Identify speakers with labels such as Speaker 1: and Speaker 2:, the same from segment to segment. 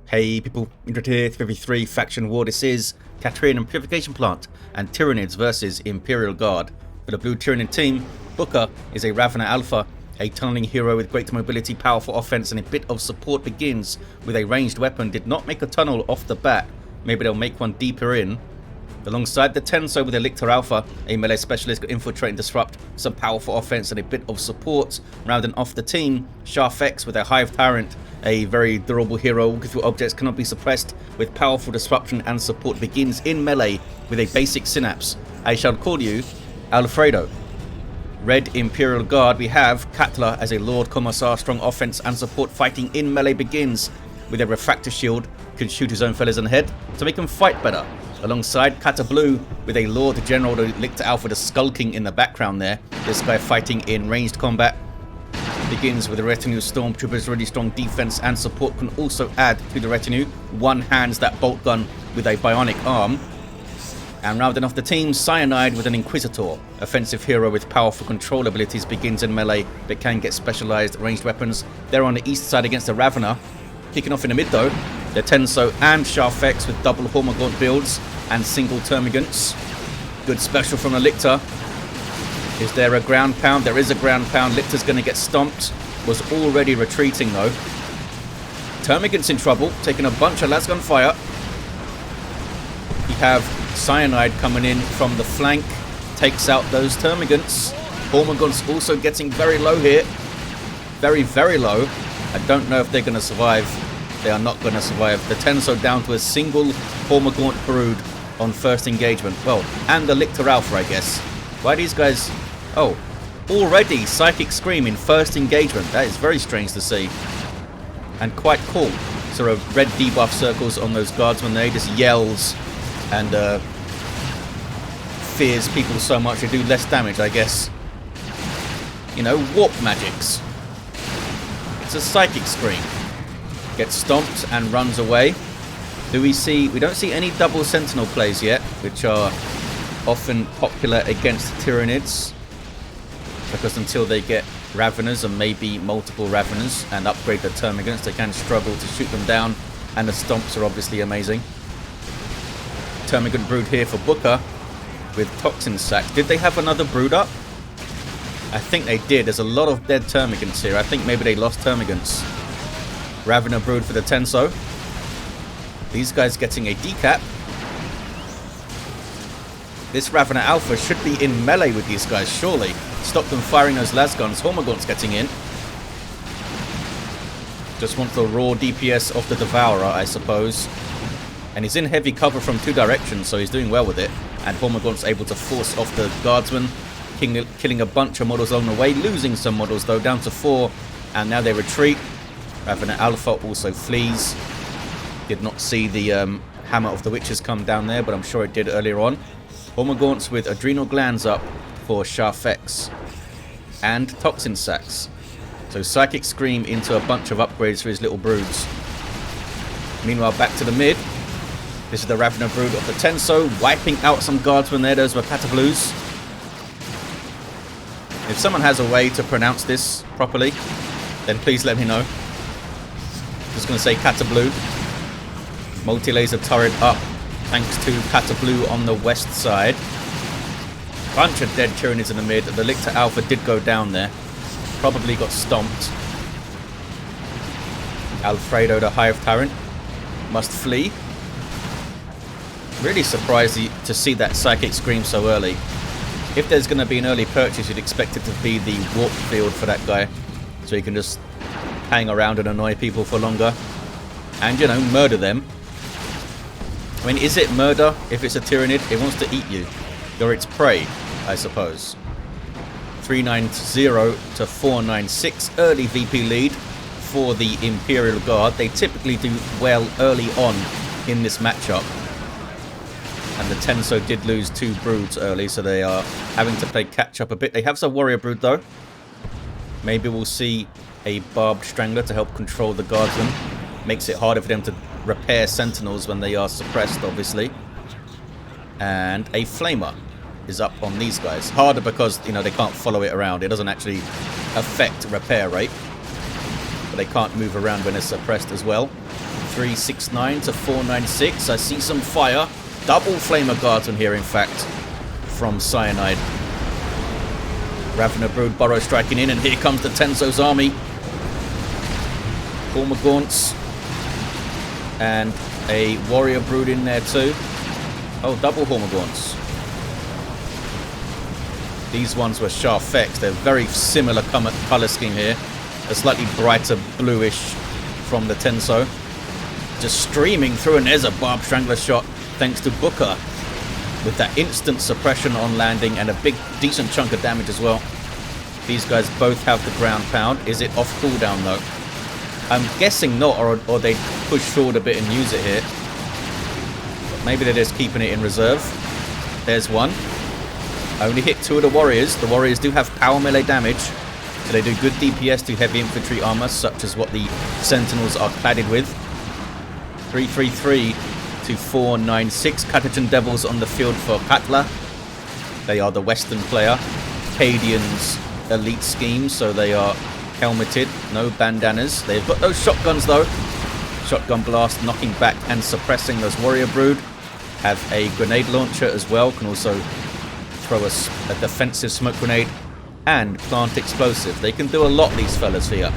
Speaker 1: Hey people, Inquisitor 53 Faction War. This is Katrine and Purification Plant and Tyranids versus Imperial Guard. For the blue Tyranid team, Booker is a Ravener Alpha, a tunneling hero with great mobility, powerful offense and a bit of support. Begins with a ranged weapon, did not make a tunnel off the bat, maybe they'll make one deeper in. Alongside the Tenso with a Lictor Alpha, a melee specialist, got infiltrate and disrupt, some powerful offense and a bit of support. Rounding off the team, ShaFex with a Hive Tyrant, a very durable hero, walking through objects, cannot be suppressed, with powerful disruption and support. Begins in melee with a basic synapse. I shall call you Alfredo. Red Imperial Guard, we have Katla as a Lord Commissar, strong offense and support. Fighting in melee begins with a refractor shield, can shoot his own fellas in the head to make him fight better. Alongside Katla Blue with a Lord General, the Lictor Alpha, just skulking in the background there. This guy fighting in ranged combat. Begins with a retinue stormtroopers, really strong defense and support, can also add to the retinue. One hands that bolt gun with a bionic arm. And rounding off the team, cyanIDe with an Inquisitor, offensive hero with powerful control abilities, begins in melee but can get specialized ranged weapons. They're on the east side against the Ravener. Kicking off in the mid though, the Tenso and ShaFex with double Hormagaunt builds and single Termagants. Good special from the Lictor. Is there a ground pound? There is a ground pound. Lictor's going to get stomped. Was already retreating though. Termagant's in trouble, taking a bunch of lasgun fire. We have cyanIDe coming in from the flank, takes out those Termagants. Hormagaunts also getting very low here. Very, very low. I don't know if they're going to survive. They are not going to survive. The Tenso down to a single Hormagaunt brood on first engagement. Well, and the Lictor Alpha, I guess. Why these guys... Oh, already Psychic Scream in first engagement. That is very strange to see. And quite cool. Sort of red debuff circles on those guardsmen there. He just yells and fears people so much they do less damage, I guess. You know, warp magics. It's a Psychic Scream. Gets stomped and runs away. Do we see... We don't see any double Sentinel plays yet, which are often popular against Tyranids, because until they get Raveners and maybe multiple Raveners and upgrade the Termagants, they can struggle to shoot them down, and the stomps are obviously amazing. Termagant brood here for Booker with Toxin Sack. Did they have another brood up? I think they did. There's a lot of dead Termagants here. I think maybe they lost Termagants. Ravener brood for the Tenso. These guys getting a decap. This Ravener Alpha should be in melee with these guys, surely. Stop them firing those lasguns. Hormagaunt's getting in. Just wants the raw DPS of the Devourer, I suppose. And he's in heavy cover from two directions, so he's doing well with it. And Hormagaunt's able to force off the Guardsman, killing a bunch of models along the way. Losing some models, though, down to 4. And now they retreat. Ravener Alpha also flees. Did not see the Hammer of the Witches come down there, but I'm sure it did earlier on. Hormagaunts with Adrenal Glands up for ShaFex. And Toxin Sacks. So Psychic Scream into a bunch of upgrades for his little broods. Meanwhile, back to the mid. This is the Ravener brood of the Tenso, wiping out some guardsmen there. Those were Katla Blues. If someone has a way to pronounce this properly, then please let me know. Just going to say Katla Blue. Multi-laser turret up, thanks to Katla Blue on the west side. Bunch of dead Tyranids in the mid. The Lictor Alpha did go down there. Probably got stomped. Alfredo, the Hive Tyrant, must flee. Really surprised to see that Psychic Scream so early. If there's going to be an early purchase, you'd expect it to be the warp field for that guy, so you can just hang around and annoy people for longer and, you know, murder them. I mean, is it murder if it's a Tyranid? It wants to eat you. You're its prey, I suppose. 390 to 496. Early VP lead for the Imperial Guard. They typically do well early on in this matchup. And the Tenso did lose 2 broods early, so they are having to play catch up a bit. They have some warrior brood though. Maybe we'll see a barbed strangler to help control the guardsmen. Makes it harder for them to repair sentinels when they are suppressed, obviously. And a flamer is up on these guys. Harder because, you know, they can't follow it around. It doesn't actually affect repair rate. But they can't move around when it's suppressed as well. 369 to 496. I see some fire. Double Flamer Guards on here, in fact, from cyanIDe. Ravener Brood Burrow striking in, and here comes the Tenso's army. Hormagaunts. And a Warrior Brood in there too. Oh, double Hormagaunts. These ones were ShaFex. They're very similar color scheme here. A slightly brighter bluish from the Tenso. Just streaming through, and there's a Barb Strangler shot thanks to Booker, with that instant suppression on landing and a big decent chunk of damage as well. These guys both have the ground pound. Is it off cooldown though? I'm guessing not, or they push forward a bit and use it here. But maybe they're just keeping it in reserve. There's one. Only hit 2 of the Warriors. The Warriors do have power melee damage, so they do good DPS to heavy infantry armor, such as what the Sentinels are cladded with. 333 to 496. Catagen Devils on the field for Katla. They are the Western player. Cadian's elite scheme, so they are helmeted, no bandanas. They've got those shotguns though. Shotgun blast knocking back and suppressing those Warrior Brood. Have a grenade launcher as well. Can also throw a defensive smoke grenade and plant explosive. They can do a lot, these fellas here.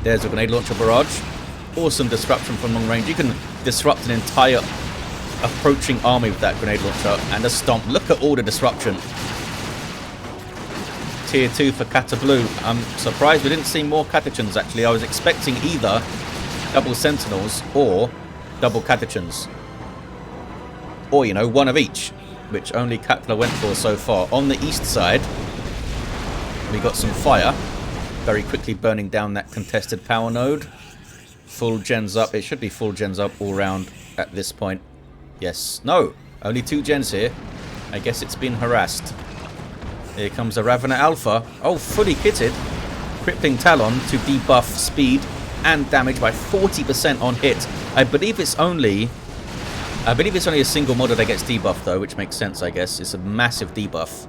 Speaker 1: There's a grenade launcher barrage. Awesome disruption from long range. You can disrupt an entire approaching army with that grenade launcher and a stomp. Look at all the disruption. Tier 2 for Kata Blue. I'm surprised we didn't see more Catachans actually. I was expecting either double Sentinels or double Catachans. Or, you know, one of each, which only Katla went for so far. On the east side, we got some fire. Very quickly burning down that contested power node. Full gens up. It should be full gens up all round at this point. Yes. No. Only 2 gens here. I guess it's been harassed. Here comes the Ravener Alpha. Oh, fully kitted. Crippling Talon to debuff speed and damage by 40% on hit. I believe it's only a single model that gets debuffed though, which makes sense, I guess. It's a massive debuff.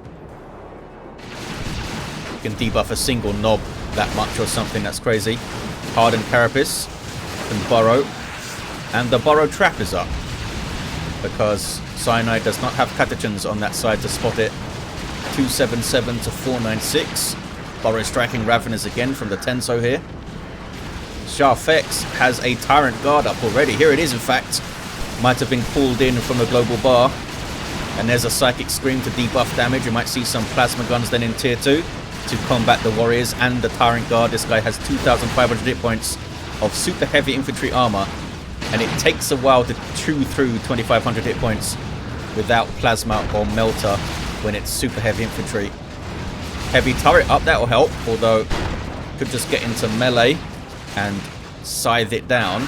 Speaker 1: You can debuff a single knob that much or something. That's crazy. Hardened Carapace and Burrow. And the Burrow Trap is up, because cyanIDe does not have Catachans on that side to spot it. 277 to 496. Burrow striking Raveners again from the Tenso here. ShaFex has a Tyrant Guard up already. Here it is, in fact. Might have been pulled in from the global bar. And there's a Psychic Scream to debuff damage. You might see some Plasma Guns then in Tier 2 to combat the Warriors and the Tyrant Guard. This guy has 2,500 hit points of super heavy infantry armor. And it takes a while to chew through 2,500 hit points without Plasma or Melter when it's super heavy infantry. Heavy turret up, that will help, although could just get into melee and scythe it down.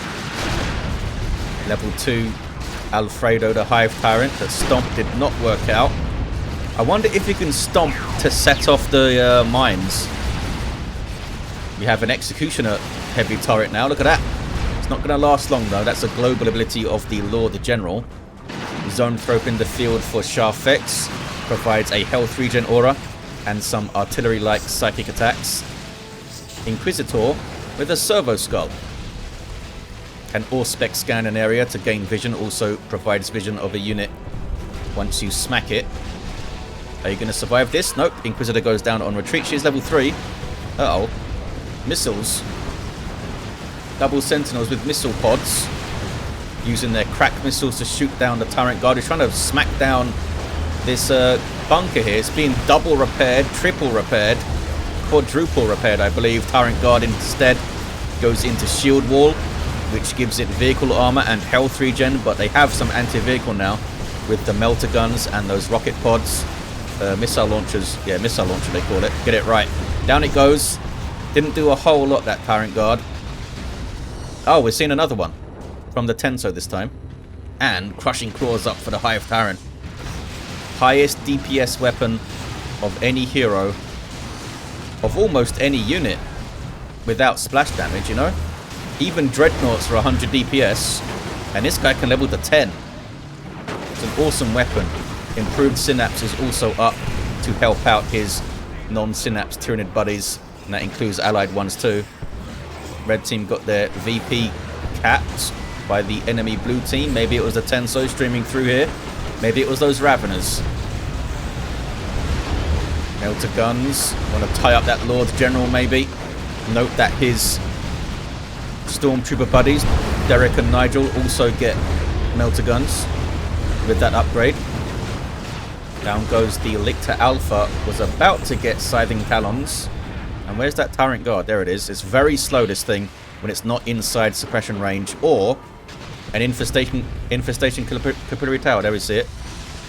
Speaker 1: Level 2 Alfredo the Hive Tyrant. That stomp did not work out. I wonder if you can stomp to set off the mines. We have an Executioner heavy turret now. Look at that. It's not going to last long though. That's a global ability of the Lord the General. Zone Thrope in the field for ShaFex. Provides a health regen aura and some artillery-like psychic attacks. Inquisitor with a servo skull. An Auspex scan an area to gain vision. Also provides vision of a unit once you smack it. Are you going to survive this? Nope. Inquisitor goes down on retreat. She's level 3. Uh-oh. Missiles. Double Sentinels with missile pods. Using their crack missiles to shoot down the Tyrant Guard. He's trying to smack down this bunker here. It's being double repaired, triple repaired, quadruple repaired, I believe. Tyrant Guard instead goes into shield wall, which gives it vehicle armor and health regen, but they have some anti-vehicle now with the melter guns and those rocket pods. Missile launchers. Yeah, missile launcher they call it. Get it right. Down it goes. Didn't do a whole lot, that Tyrant Guard. Oh, we're seeing another one from the Tenso this time. And Crushing Claws up for the Hive Tyrant. Highest DPS weapon of any hero, of almost any unit, without splash damage, you know? Even Dreadnoughts are 100 DPS, and this guy can level to 10. It's an awesome weapon. Improved Synapse is also up to help out his non-Synapse Tyranid buddies, and that includes allied ones too. Red team got their VP capped by the enemy blue team. Maybe it was the Tenso streaming through here. Maybe it was those Raveners. Melter guns. Want to tie up that Lord General maybe. Note that his Stormtrooper buddies, Derek and Nigel, also get Melter guns with that upgrade. Down goes the Lictor Alpha. Was about to get Scything Talons. And where's that Tyrant Guard? There it is. It's very slow, this thing, when it's not inside suppression range or an infestation capillary tower. There we see it.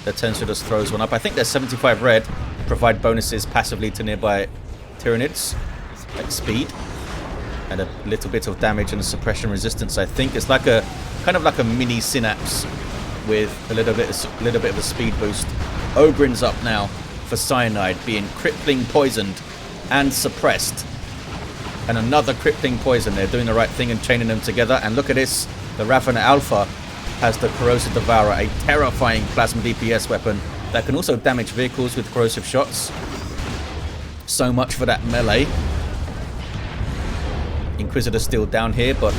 Speaker 1: The Tenso just throws one up. I think there's 75 red. Provide bonuses passively to nearby Tyranids, like speed and a little bit of damage and suppression resistance. I think it's like a kind of like a mini synapse with a little bit of a speed boost. Ogrin's up now for cyanIDe, being crippling poisoned and suppressed. And another crippling poison. They're doing the right thing and chaining them together. And look at this. The Ravener Alpha has the Corrosive Devourer, a terrifying plasma DPS weapon that can also damage vehicles with corrosive shots. So much for that melee. Inquisitor still down here, but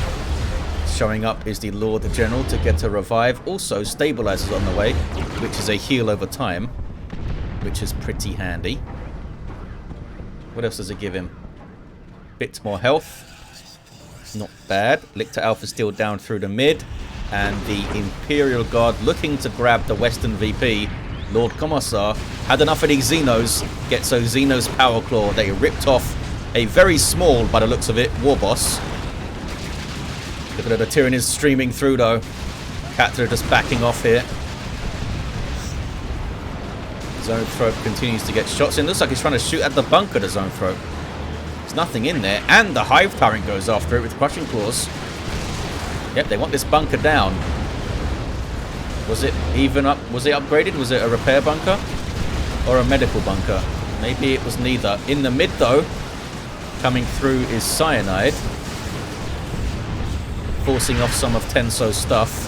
Speaker 1: showing up is the Lord General to get a revive. Also, Stabilizers on the way, which is a heal over time, which is pretty handy. What else does it give him? Bit more health. Not bad. Lictor Alpha still down through the mid. And the Imperial Guard looking to grab the Western VP. Lord Commissar had enough of these Xenos. Gets those Xenos Power Claw. They ripped off a very small, by the looks of it, war boss. Look at the Tyranids streaming through though. Katla just backing off here. Zone Throat continues to get shots in. Looks like he's trying to shoot at the bunker, the Zone Throat. There's nothing in there. And the Hive Tyrant goes after it with Crushing Claws. Yep, they want this bunker down. Was it even up? Was it upgraded? Was it a repair bunker? Or a medical bunker? Maybe it was neither. In the mid though, coming through is cyanIDe. Forcing off some of Tenso's stuff.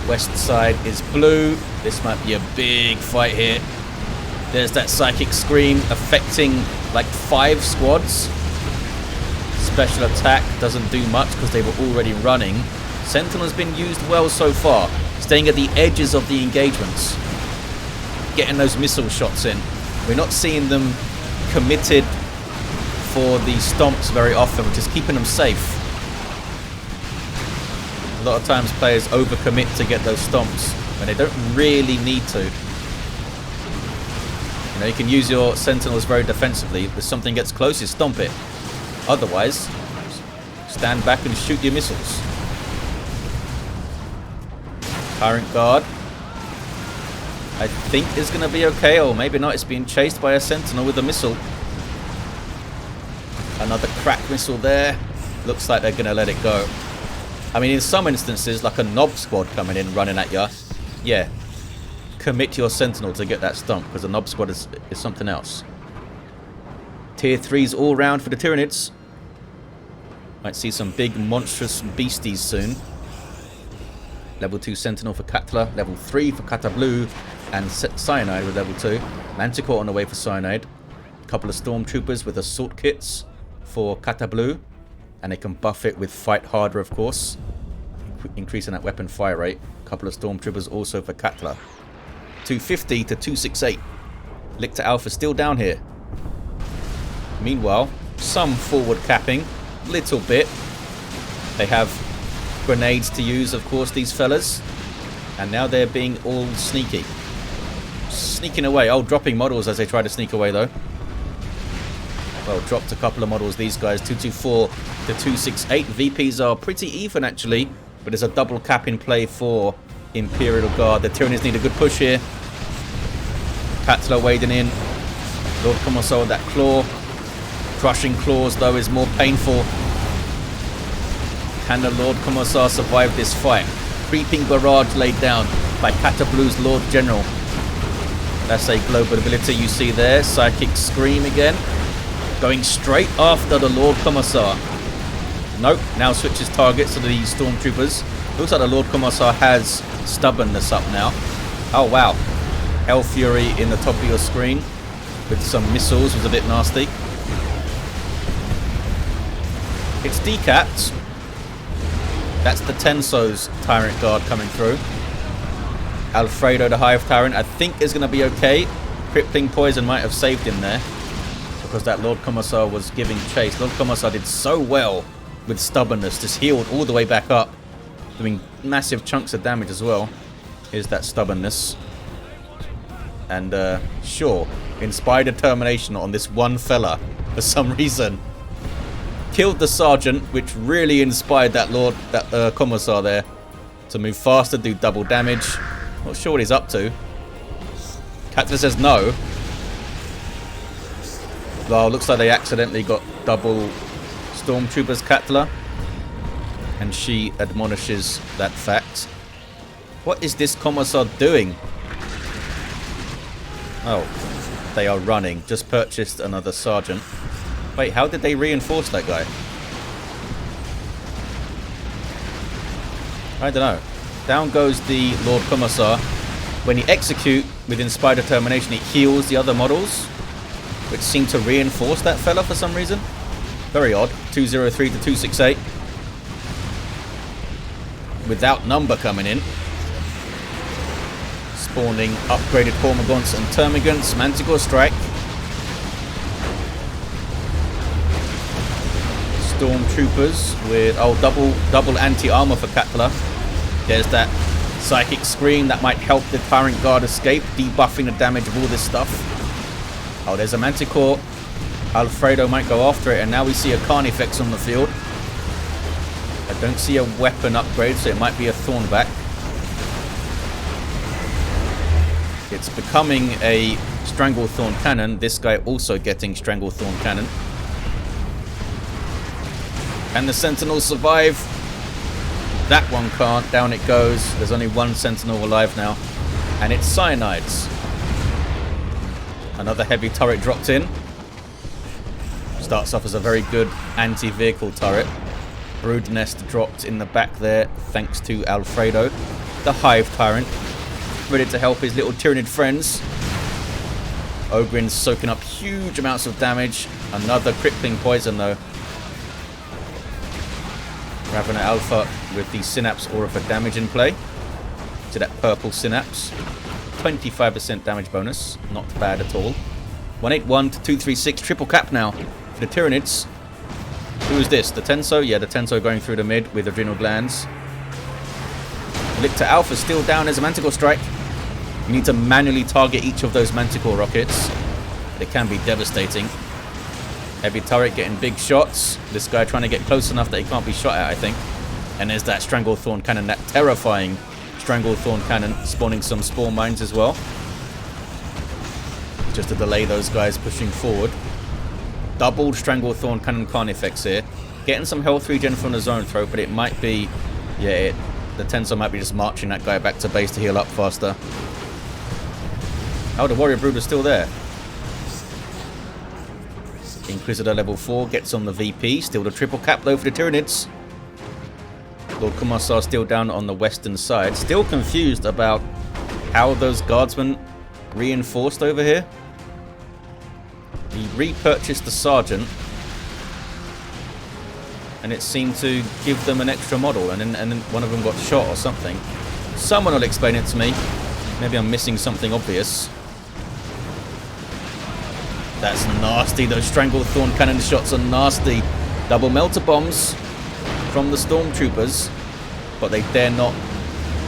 Speaker 1: West side is blue. This might be a big fight here. There's that Psychic Scream affecting like 5 squads. Special attack doesn't do much because they were already running. Sentinel's been used well so far. Staying at the edges of the engagements. Getting those missile shots in. We're not seeing them committed for the stomps very often, which is keeping them safe. A lot of times players overcommit to get those stomps when they don't really need to. You know, you can use your Sentinels very defensively. If something gets close, you stomp it. Otherwise, stand back and shoot your missiles. Tyrant Guard, I think, is going to be okay, or maybe not. It's being chased by a Sentinel with a missile. Another crack missile there. Looks like they're going to let it go. I mean, in some instances, like a Nob squad coming in, running at you, yeah, commit your Sentinel to get that stomp, because a Nob squad is something else. Tier 3s all round for the Tyranids. Might see some big monstrous beasties soon. Level 2 Sentinel for Katla, level 3 for Kata Blue, and cyanIDe with level 2. Manticore on the way for cyanIDe. A couple of Stormtroopers with assault kits for Kata Blue. And they can buff it with Fight Harder, of course, increasing that weapon fire rate. A couple of Stormtroopers also for Katla. 250 to 268. Lictor Alpha still down here. Meanwhile, some forward capping. Little bit. They have grenades to use, of course, these fellas. And now they're being all sneaky. Sneaking away. Oh, dropping models as they try to sneak away, though. Well, dropped a couple of models, these guys. 224 to 268. VPs are pretty even, actually. But there's a double cap in play for Imperial Guard. The Tyranids need a good push here. Katla wading in. Lord Commissar with that claw. Crushing Claws, though, is more painful. Can the Lord Commissar survive this fight? Creeping barrage laid down by Kata Blue's Lord General. That's a global ability you see there. Psychic Scream again. Going straight after the Lord Commissar. Nope, now switches targets to the Stormtroopers. Looks like the Lord Commissar has stubbornness up now. Oh wow. Hell Fury in the top of your screen with some missiles was a bit nasty. It's decapped. That's the Tenso's Tyrant Guard coming through. Alfredo, the Hive Tyrant, I think is going to be okay. Crippling Poison might have saved him there, because that Lord Commissar was giving chase. Lord Commissar did so well with Stubbornness, just healed all the way back up, doing massive chunks of damage as well. Here's that Stubbornness. And sure, Inspired Determination on this one fella, for some reason. Killed the Sergeant, which really inspired that Commissar there to move faster, do double damage. Not sure what he's up to. Katla says no. Well, looks like they accidentally got double Stormtroopers Katla, and she admonishes that fact. What is this Commissar doing? Oh, they are running. Just purchased another Sergeant. Wait, how did they reinforce that guy? I don't know. Down goes the Lord Commissar. When you execute with Inspired Determination, it heals the other models, which seem to reinforce that fella for some reason. Very odd. 203 to 268. Without number coming in. Spawning upgraded Cormagants and Termagants. Manticore Strike. Stormtroopers with double anti-armor for Katla. There's that Psychic Scream that might help the Tyrant Guard escape, debuffing the damage of all this stuff. Oh, there's a Manticore. Alfredo might go after it, and now we see a Carnifex on the field. I don't see a weapon upgrade, so it might be a Thornback. It's becoming a Stranglethorn Cannon. This guy also getting Stranglethorn Cannon. Can the Sentinels survive? That one can't. Down it goes. There's only one Sentinel alive now. And it's cyanIDes. Another heavy turret dropped in. Starts off as a very good anti-vehicle turret. Brood Nest dropped in the back there, thanks to Alfredo. The Hive Tyrant, ready to help his little Tyranid friends. Ogrin's soaking up huge amounts of damage. Another Crippling Poison though. Ravener Alpha with the Synapse Aura for damage in play. To that purple Synapse. 25% damage bonus. Not bad at all. 181 to 236. Triple cap now for the Tyranids. Who is this? The Tenso? Yeah, the Tenso going through the mid with Adrenal Glands. Lictor Alpha still down as a Manticore Strike. You need to manually target each of those Manticore rockets. It can be devastating. Heavy turret getting big shots. This guy trying to get close enough that he can't be shot at, I think. And there's that Stranglethorn Cannon, that terrifying Stranglethorn Cannon, spawning some spawn mines as well. Just to delay those guys pushing forward. Doubled Stranglethorn Cannon Carnifex here. Getting some health regen from the zone throw, but it might be... Yeah, the Tenso might be just marching that guy back to base to heal up faster. Oh, the Warrior Brood is still there. Inquisitor level 4 gets on the VP. Still the triple cap though for the Tyranids. Lord Commissar still down on the western side. Still confused about how those guardsmen reinforced over here. He repurchased the Sergeant. And it seemed to give them an extra model. And then one of them got shot or something. Someone will explain it to me. Maybe I'm missing something obvious. That's nasty. Those Stranglethorn Cannon shots are nasty. Double Melter Bombs from the Stormtroopers. But they dare not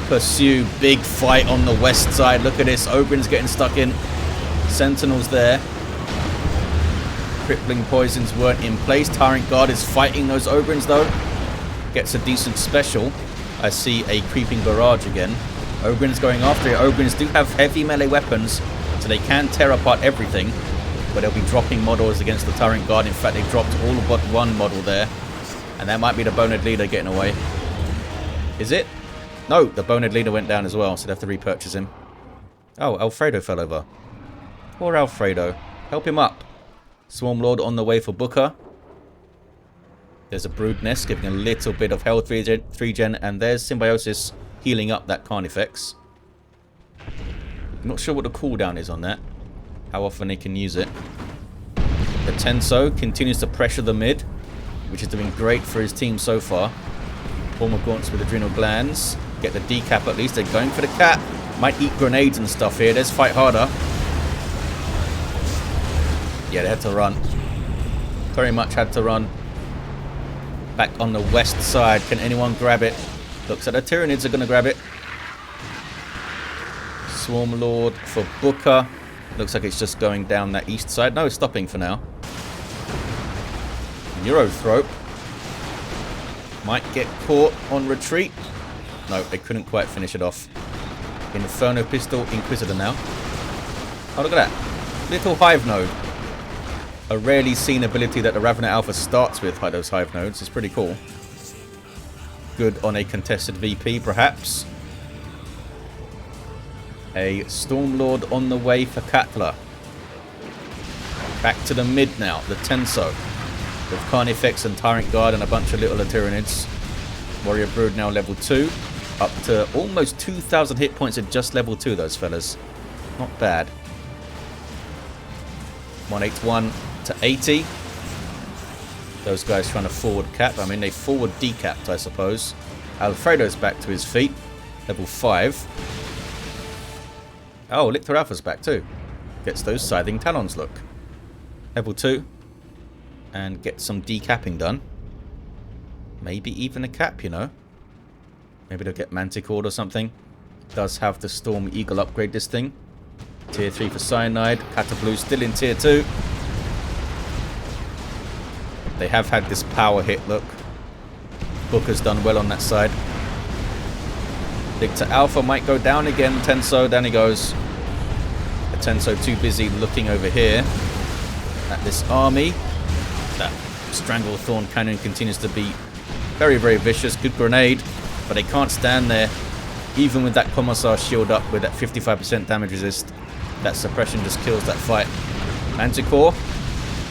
Speaker 1: pursue. Big fight on the west side. Look at this. Ogrin's getting stuck in. Sentinels there. Crippling Poisons weren't in place. Tyrant Guard is fighting those Ogrins though. Gets a decent special. I see a Creeping Barrage again. Ogrin's going after it. Ogrins do have heavy melee weapons, so they can tear apart everything. But they'll be dropping models against the Tyrant Guard. In fact, they dropped all but one model there. And that might be the Bonehead Leader getting away. Is it? No, the Bonehead Leader went down as well, so they have to repurchase him. Oh, Alfredo fell over. Poor Alfredo. Help him up. Swarmlord on the way for Booker. There's a Brood Nest giving a little bit of health regen. And there's Symbiosis healing up that Carnifex. I'm not sure what the cooldown is on that. How often he can use it. The Tenso continues to pressure the mid, which is doing great for his team so far. Former gaunts with adrenal glands. Get the decap at least. They're going for the cat. Might eat grenades and stuff here. Let's fight harder. Yeah, they had to run. Very much had to run. Back on the west side. Can anyone grab it? Looks like the Tyranids are going to grab it. Swarm Lord for Booker. Looks like it's just going down that east side. No, it's stopping for now. Neurothrope. Might get caught on retreat. No, they couldn't quite finish it off. Inferno Pistol, Inquisitor now. Oh, look at that. Little Hive node. A rarely seen ability that the Ravener Alpha starts with by those Hive nodes. It's pretty cool. Good on a contested VP, perhaps. A Stormlord on the way for Katla. Back to the mid now. The Tenso. With Carnifex and Tyrant Guard and a bunch of little Tyranids. Warrior Brood now level 2. Up to almost 2,000 hit points at just level 2, those fellas. Not bad. 181 to 80. Those guys trying to forward cap. I mean, they forward decapped, I suppose. Alfredo's back to his feet. Level 5. Oh, Lictor Alpha's back too. Gets those Scything Talons, look. Level 2. And get some decapping done. Maybe even a cap, you know. Maybe they'll get Manticore or something. Does have the Storm Eagle upgrade this thing. Tier 3 for cyanIDe. Catablu still in Tier 2. They have had this power hit, look. Booker's done well on that side. Lictor Alpha might go down again. Tenso, down he goes. The Tenso too busy looking over here at this army. That Stranglethorn cannon continues to be very, very vicious. Good grenade. But they can't stand there. Even with that Commissar shield up with that 55% damage resist. That suppression just kills that fight. Manticore.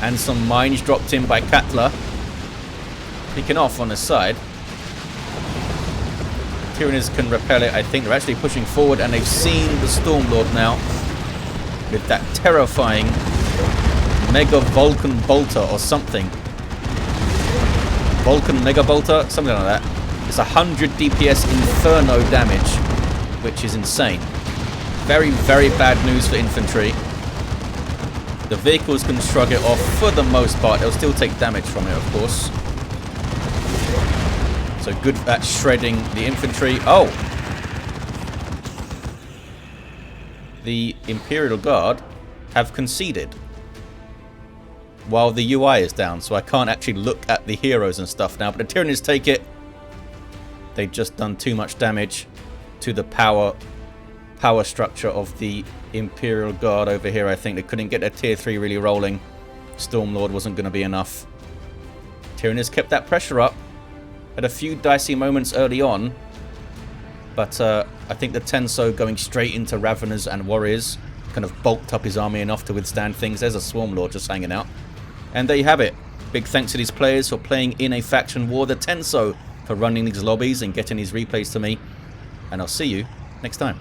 Speaker 1: And some mines dropped in by Katla. Picking off on his side. Tyranids can repel it. I think they're actually pushing forward. And they've seen the Stormlord now. With that terrifying Mega Vulcan Bolter or something. Vulcan Mega Bolter? Something like that. It's 100 DPS Inferno damage, which is insane. Very, very bad news for infantry. The vehicles can shrug it off for the most part. They'll still take damage from it, of course. So good at shredding the infantry. Oh! The Imperial Guard have conceded. While the UI is down, so I can't actually look at the heroes and stuff now. But the Tyranids take it. They've just done too much damage to the power structure of the Imperial Guard over here. I think they couldn't get their Tier 3 really rolling. Stormlord wasn't going to be enough. Tyranids kept that pressure up. Had a few dicey moments early on. But I think the Tenso going straight into Raveners and Warriors kind of bulked up his army enough to withstand things. There's a Swarmlord just hanging out. And there you have it. Big thanks to these players for playing in a faction war. The Tenso for running these lobbies and getting these replays to me. And I'll see you next time.